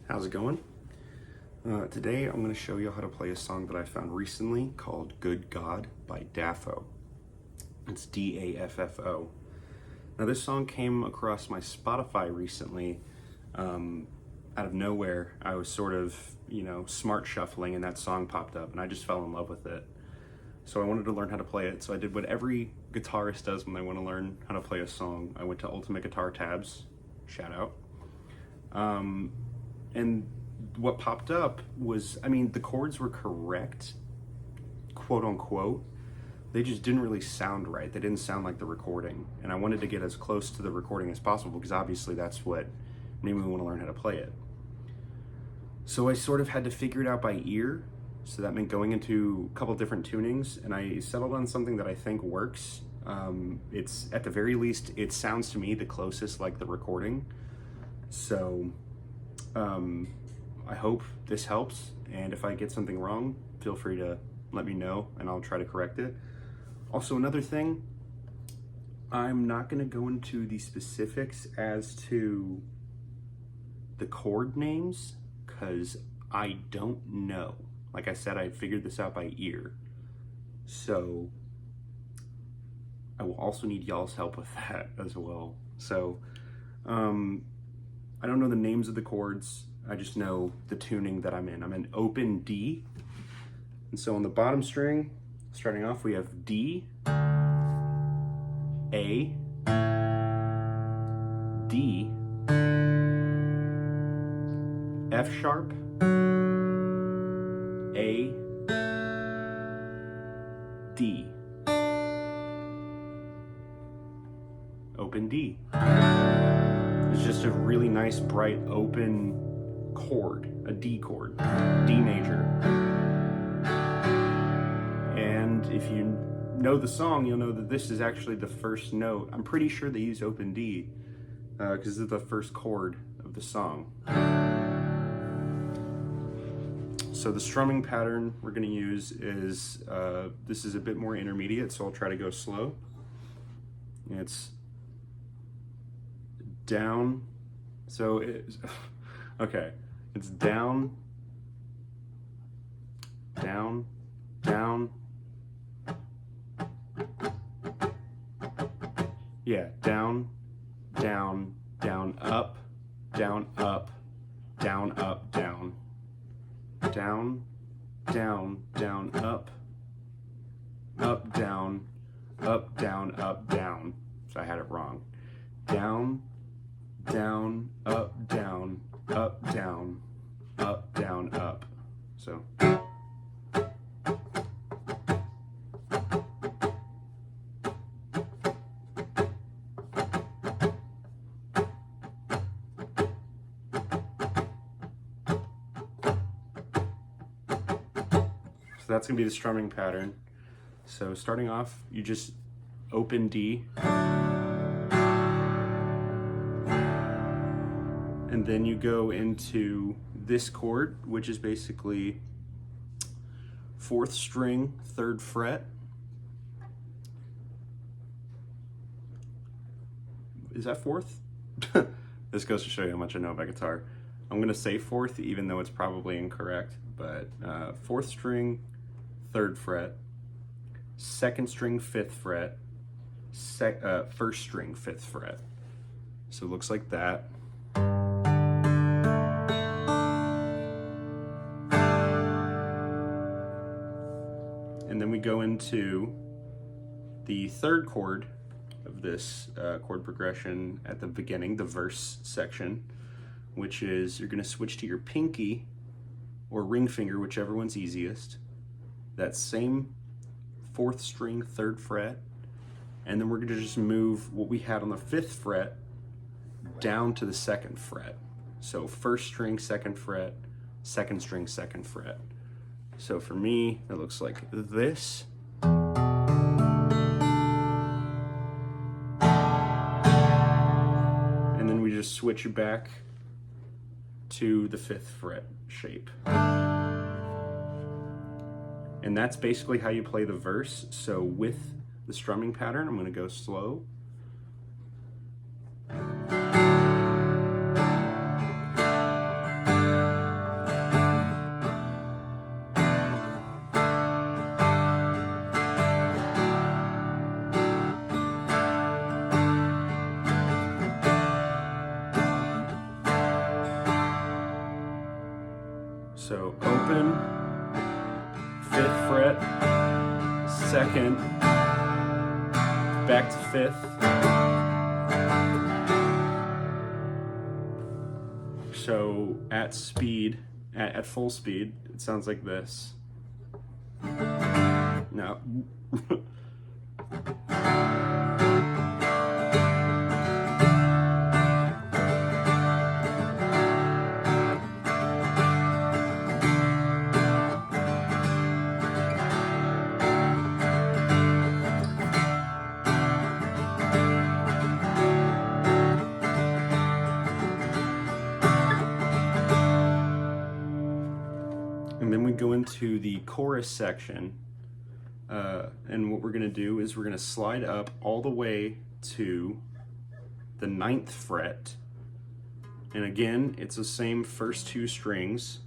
How's it going? Today I'm going to show you how to play a song that I found recently called Good God by Daffo. It's D-A-F-F-O. Now this song came across my Spotify recently out of nowhere. I was sort of, smart shuffling and that song popped up and I just fell in love with it. So I wanted to learn how to play it. So I did what every guitarist does when they want to learn how to play a song. I went to Ultimate Guitar Tabs, shout out. And what popped up was, the chords were correct, quote unquote. They just didn't really sound right. They didn't sound like the recording. And I wanted to get as close to the recording as possible because obviously that's what made me want to learn how to play it. So I sort of had to figure it out by ear. So that meant going into a couple different tunings, and I settled on something that I think works. It's, at the very least, it sounds to me the closest like the recording. So I hope this helps, and if I get something wrong, feel free to let me know and I'll try to correct it. Also, another thing, I'm not going to go into the specifics as to the chord names because I don't know. Like I said, I figured this out by ear. So I will also need y'all's help with that as well. So I don't know the names of the chords. I just know the tuning that I'm in. I'm in open D. And so on the bottom string, starting off, we have D, A, D, F sharp, A, D, open D. It's just a really nice, bright, open chord, a D chord, D major. And if you know the song, you'll know that this is actually the first note. I'm pretty sure they use open D because it's the first chord of the song. So the strumming pattern we're going to use is, this is a bit more intermediate, so I'll try to go slow. It's down, so it's, okay, it's down, down, down, yeah, down, down, down, up, down, up, down, up, down, down, down, down, up, down, up, down, up, down. So I had it wrong. Down, down, up, down, up, down, up, down, up. So. So that's gonna be the strumming pattern. So starting off, you just open D, and then you go into this chord, which is basically 4th string, 3rd fret. Is that 4th? This goes to show you how much I know about guitar. I'm gonna say 4th, even though it's probably incorrect, but 4th string, 3rd fret, 2nd string, 5th fret, 1st string, 5th fret. So it looks like that. And then we go into the 3rd chord of this chord progression at the beginning, the verse section, which is you're going to switch to your pinky or ring finger, whichever one's easiest. That same 4th string, 3rd fret, and then we're going to just move what we had on the 5th fret down to the 2nd fret. So 1st string, 2nd fret, 2nd string, 2nd fret. So for me, it looks like this. And then we just switch back to the 5th fret shape. And that's basically how you play the verse. So with the strumming pattern, I'm going to go slow. So open, 5th fret, 2nd, back to 5th. So at speed, at full speed, it sounds like this. No. And then we go into the chorus section, and what we're going to do is we're going to slide up all the way to the 9th fret, and again it's the same first 2 strings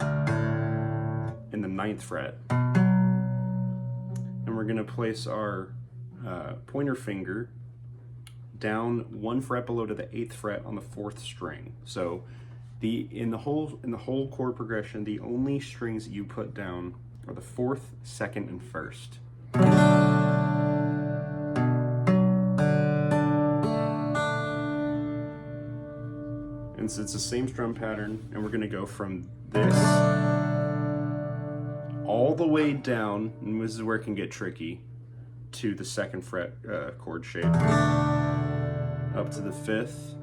in the 9th fret, and we're going to place our pointer finger down 1 fret below to the 8th fret on the 4th string. So in the whole chord progression, the only strings that you put down are the 4th, 2nd, and 1st. And so it's the same strum pattern, and we're going to go from this all the way down, and this is where it can get tricky, to the 2nd fret chord shape, up to the 5th,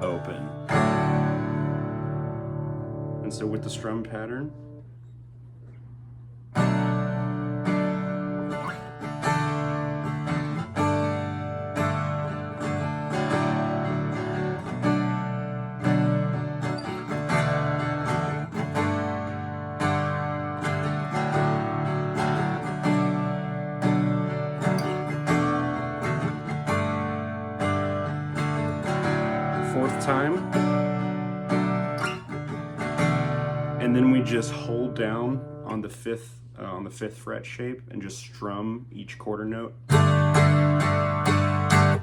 open. And so with the strum pattern, fourth time, and then we just hold down on the 5th fret shape and just strum each quarter note. And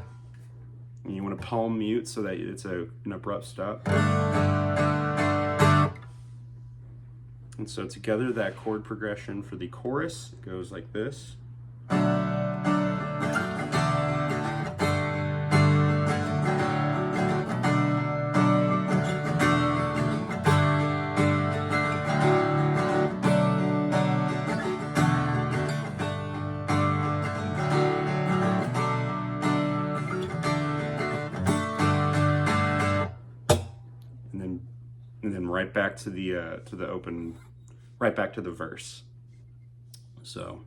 you want to palm mute so that it's an abrupt stop. And so together that chord progression for the chorus goes like this. And then right back to the open, right back to the verse. So.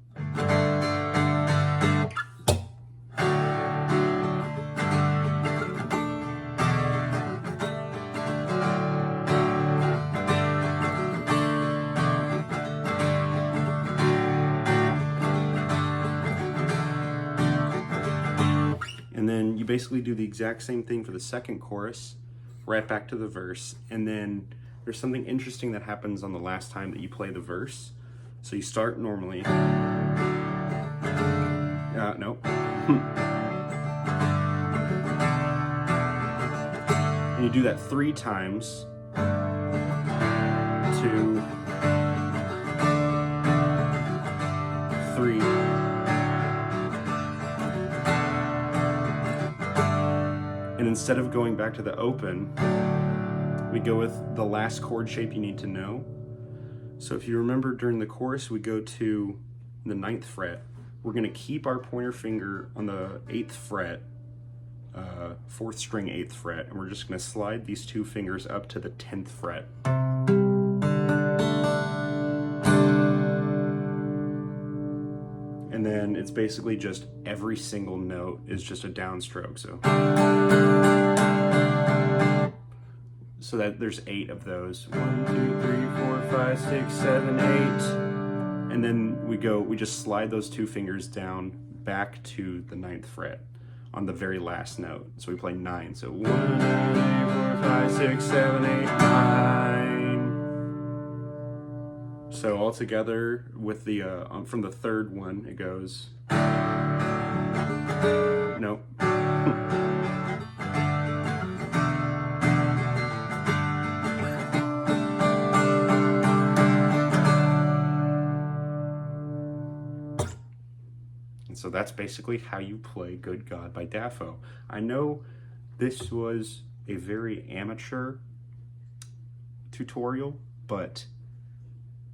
And then you basically do the exact same thing for the second chorus, right back to the verse, and then there's something interesting that happens on the last time that you play the verse. So you start normally. No. And you do that 3 times. 2, 3. And instead of going back to the open, we go with the last chord shape you need to know. So if you remember during the chorus, we go to the 9th fret. We're going to keep our pointer finger on the 8th fret, 4th string 8th fret, and we're just going to slide these 2 fingers up to the 10th fret. And then it's basically just every single note is just a downstroke. So that there's 8 of those. 1, 2, 3, 4, 5, 6, 7, 8. And then we just slide those 2 fingers down back to the 9th fret on the very last note. So we play 9. So 1, 2, 3, 4, 5, 6, 7, 8, 9. So all together with the from the 3rd one, it goes. Nope. So that's basically how you play Good God by Daffo. I know this was a very amateur tutorial, but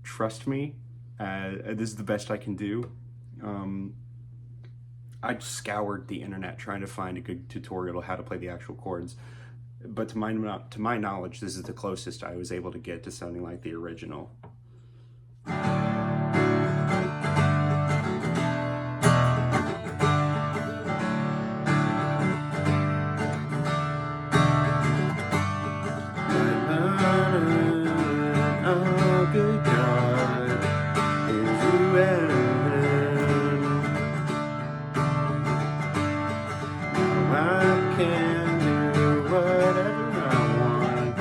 trust me, this is the best I can do. I scoured the internet trying to find a good tutorial of how to play the actual chords, but to my knowledge, this is the closest I was able to get to sounding like the original. Oh, good God, is you I can do whatever I want.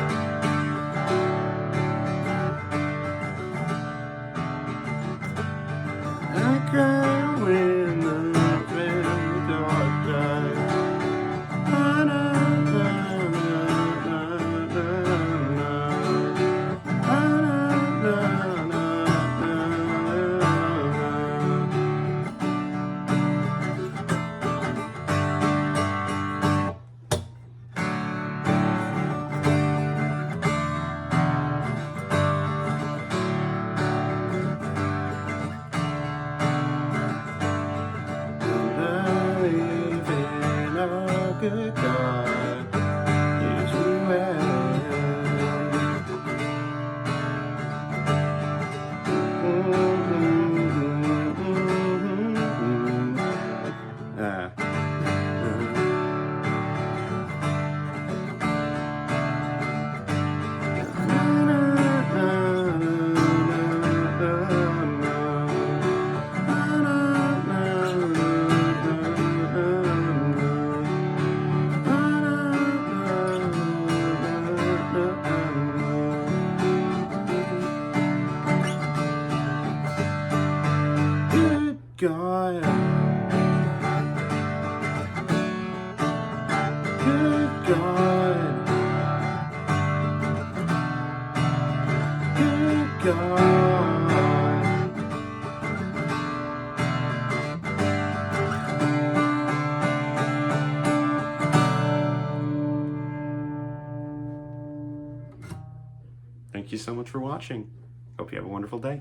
I cry when the dark dies. Good God, is you God, good God, good God. Thank you so much for watching. Hope you have a wonderful day.